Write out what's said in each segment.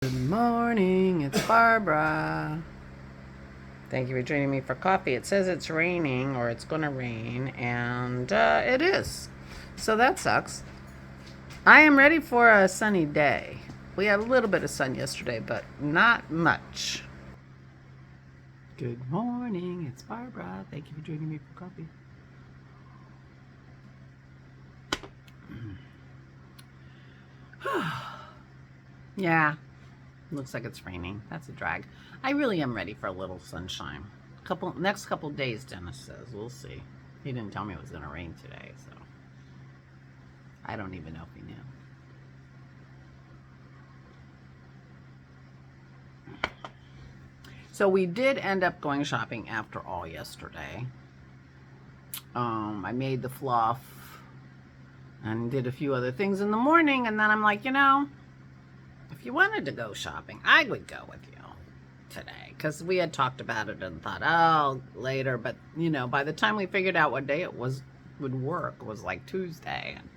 Good morning, it's Barbara. Thank you for joining me for coffee. It says it's raining or it's gonna rain, and it is. So that sucks. I am ready for a sunny day. We had a little bit of sun yesterday, but not much. Good morning, it's Barbara. Thank you for joining me for coffee. Yeah, looks like it's raining. That's a drag. I really am ready for a little sunshine. Next couple days, Dennis says. We'll see. He didn't tell me it was going to rain today, so I don't even know if he knew. So we did end up going shopping after all yesterday. I made the fluff and did a few other things in the morning, and then I'm like, if you wanted to go shopping, I would go with you today, because we had talked about it and thought, oh, later, but by the time we figured out what day it would work, it was like Tuesday. And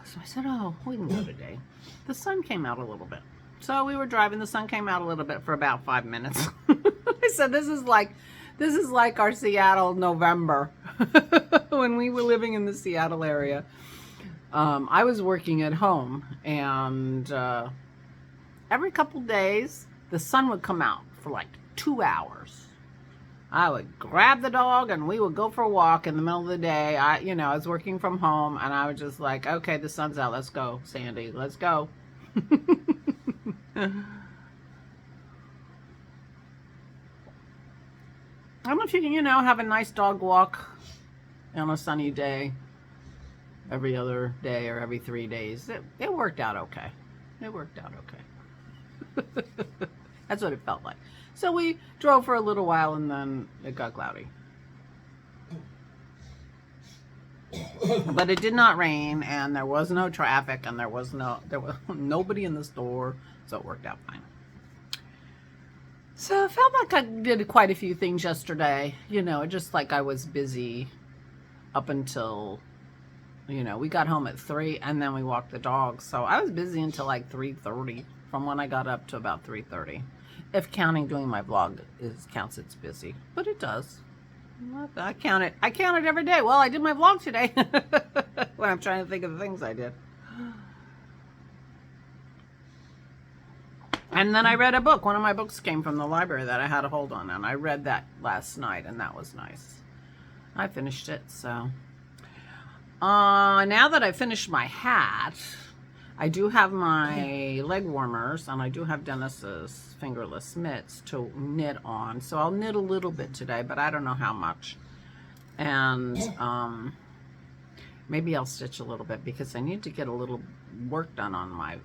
so I said, oh, we can go today. The sun came out a little bit, so we were driving. The sun came out a little bit for about 5 minutes. I said, this is like our Seattle November when we were living in the Seattle area. I was working at home, and every couple days the sun would come out for like 2 hours. I would grab the dog and we would go for a walk in the middle of the day. I was working from home, and I was just like, okay, the sun's out, let's go, Sandy, let's go. I don't know if you can, have a nice dog walk on a sunny day every other day or every 3 days. It worked out okay. It worked out okay. That's what it felt like. So we drove for a little while, and then it got cloudy. But it did not rain, and there was no traffic, and there was nobody in the store, so it worked out fine. So it felt like I did quite a few things yesterday. Just like I was busy up until, we got home at 3, and then we walked the dog. So I was busy until like 3:30, from when I got up to about 3:30. If counting doing my vlog counts, it's busy, but it does. I count it every day. Well, I did my vlog today when I'm trying to think of the things I did. And then I read a book. One of my books came from the library that I had a hold on, and I read that last night, and that was nice. I finished it, so. Now that I finished my hat, I do have my leg warmers, and I do have Dennis's fingerless mitts to knit on. So I'll knit a little bit today, but I don't know how much. And maybe I'll stitch a little bit, because I need to get a little work done on my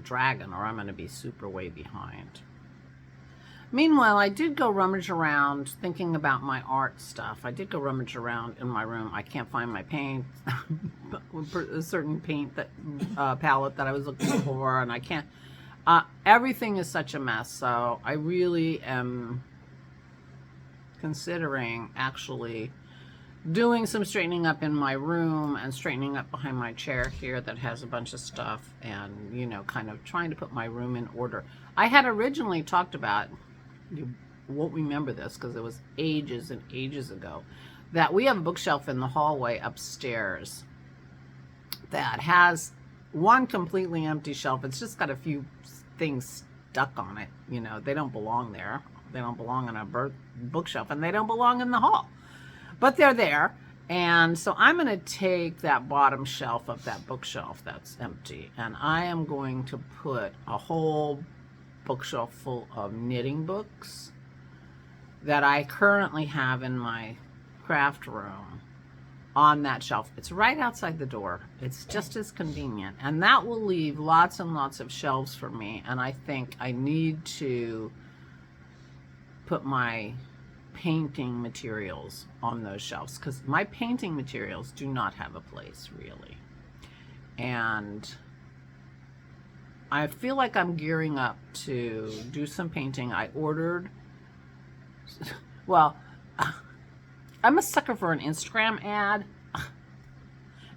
dragon, or I'm going to be super way behind. Meanwhile, I did go rummage around thinking about my art stuff. I did go rummage around in my room. I can't find my paint, a certain paint palette that I was looking for, and I can't. Everything is such a mess, so I really am considering actually doing some straightening up in my room and straightening up behind my chair here that has a bunch of stuff, and kind of trying to put my room in order. I had originally talked about, you won't remember this because it was ages and ages ago, that we have a bookshelf in the hallway upstairs that has one completely empty shelf. It's just got a few things stuck on it. They don't belong there. They don't belong on a bookshelf, and they don't belong in the hall, but they're there. And so I'm going to take that bottom shelf of that bookshelf that's empty, and I am going to put a whole bookshelf full of knitting books that I currently have in my craft room on that shelf. It's right outside the door. It's just as convenient, and that will leave lots and lots of shelves for me. And I think I need to put my painting materials on those shelves, because my painting materials do not have a place really. And I feel like I'm gearing up to do some painting. I ordered, well, I'm a sucker for an Instagram ad.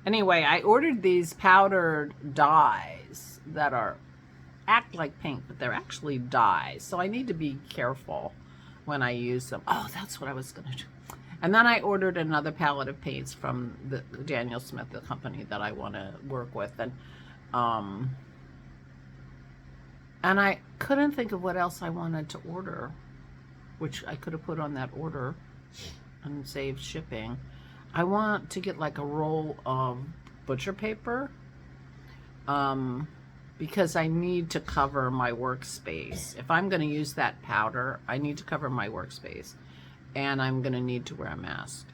Anyway, I ordered these powdered dyes that act like paint, but they're actually dyes. So I need to be careful when I use them. Oh, that's what I was going to do. And then I ordered another palette of paints from the Daniel Smith, the company that I want to work with. And I couldn't think of what else I wanted to order, which I could have put on that order and saved shipping. I want to get like a roll of butcher paper because I need to cover my workspace. If I'm going to use that powder, I need to cover my workspace, and I'm going to need to wear a mask.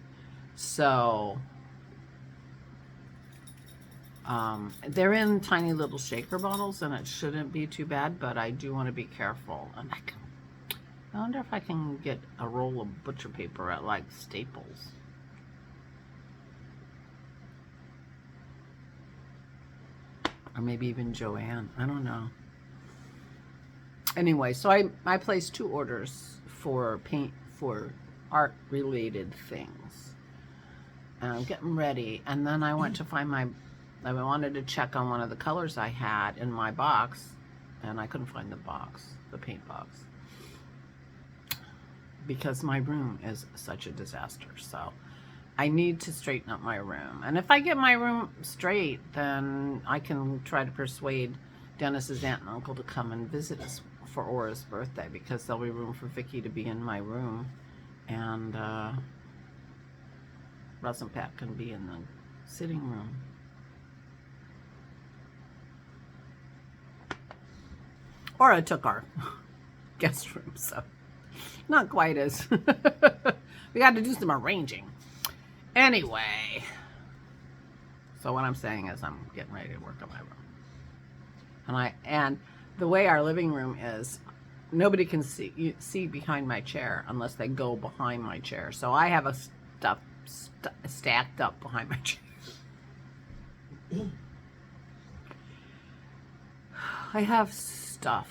So they're in tiny little shaker bottles, and it shouldn't be too bad, but I do want to be careful. And I wonder if I can get a roll of butcher paper at like Staples. Or maybe even Joanne. I don't know. Anyway, so I placed 2 orders for paint, for art-related things. And I'm getting ready. And then I went to find I wanted to check on one of the colors I had in my box. And I couldn't find the box, the paint box. Because my room is such a disaster. So I need to straighten up my room. And if I get my room straight, then I can try to persuade Dennis's aunt and uncle to come and visit us for Aura's birthday, because there'll be room for Vicky to be in my room, and Russ and Pat can be in the sitting room. Aura took our guest room, so not quite as we got to do some arranging. Anyway, so what I'm saying is I'm getting ready to work on my room. And the way our living room is, nobody can see behind my chair unless they go behind my chair. So I have a stuff stacked up behind my chair. I have stuff,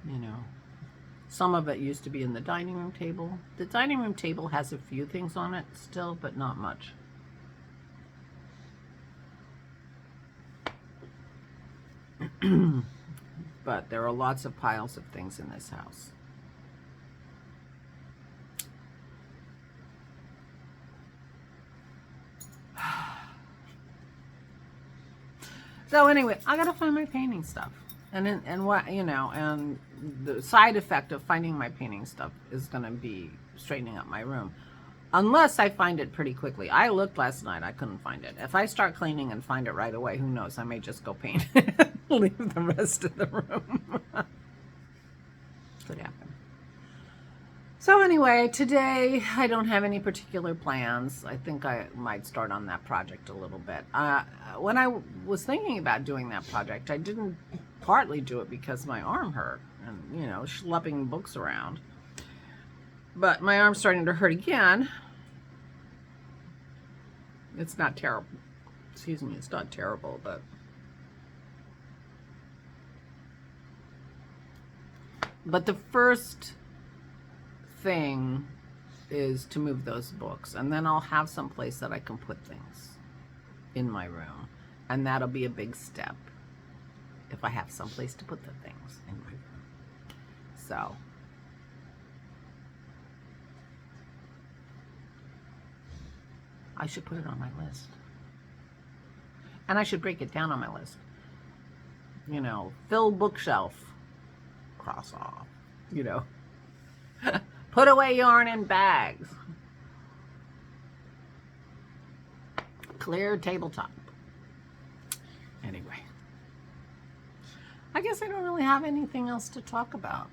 you know. Some of it used to be in the dining room table. The dining room table has a few things on it still, but not much. But there are lots of piles of things in this house. So anyway, I gotta find my painting stuff. And what, you know, and the side effect of finding my painting stuff is going to be straightening up my room. Unless I find it pretty quickly. I looked last night, I couldn't find it. If I start cleaning and find it right away, who knows, I may just go paint it and leave the rest of the room. Could happen. So anyway, today I don't have any particular plans. I think I might start on that project a little bit. When I was thinking about doing that project, I didn't partly do it because my arm hurt and, you know, schlepping books around. But my arm's starting to hurt again. It's not terrible. Excuse me, it's not terrible, but the first thing is to move those books, and then I'll have some place that I can put things in my room, and that'll be a big step if I have some place to put the things in my room. So I should put it on my list, and I should break it down on my list. You know, fill bookshelf, cross off, you know. Put away yarn in bags. Clear tabletop. Anyway, I guess I don't really have anything else to talk about.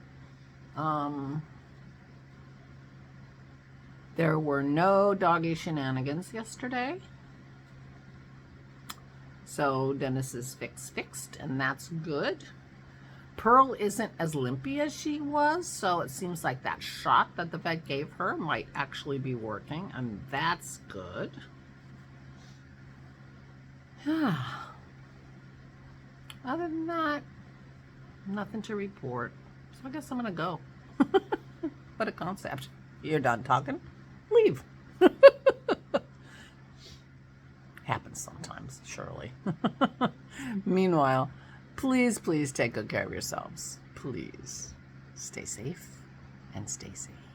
There were no doggy shenanigans yesterday. So Dennis is fixed, and that's good. Pearl isn't as limpy as she was, so it seems like that shot that the vet gave her might actually be working, and that's good. Other than that, nothing to report. So I guess I'm gonna go. What a concept. You're done talking? Leave. surely. Meanwhile, please, please take good care of yourselves. Please stay safe and stay sane.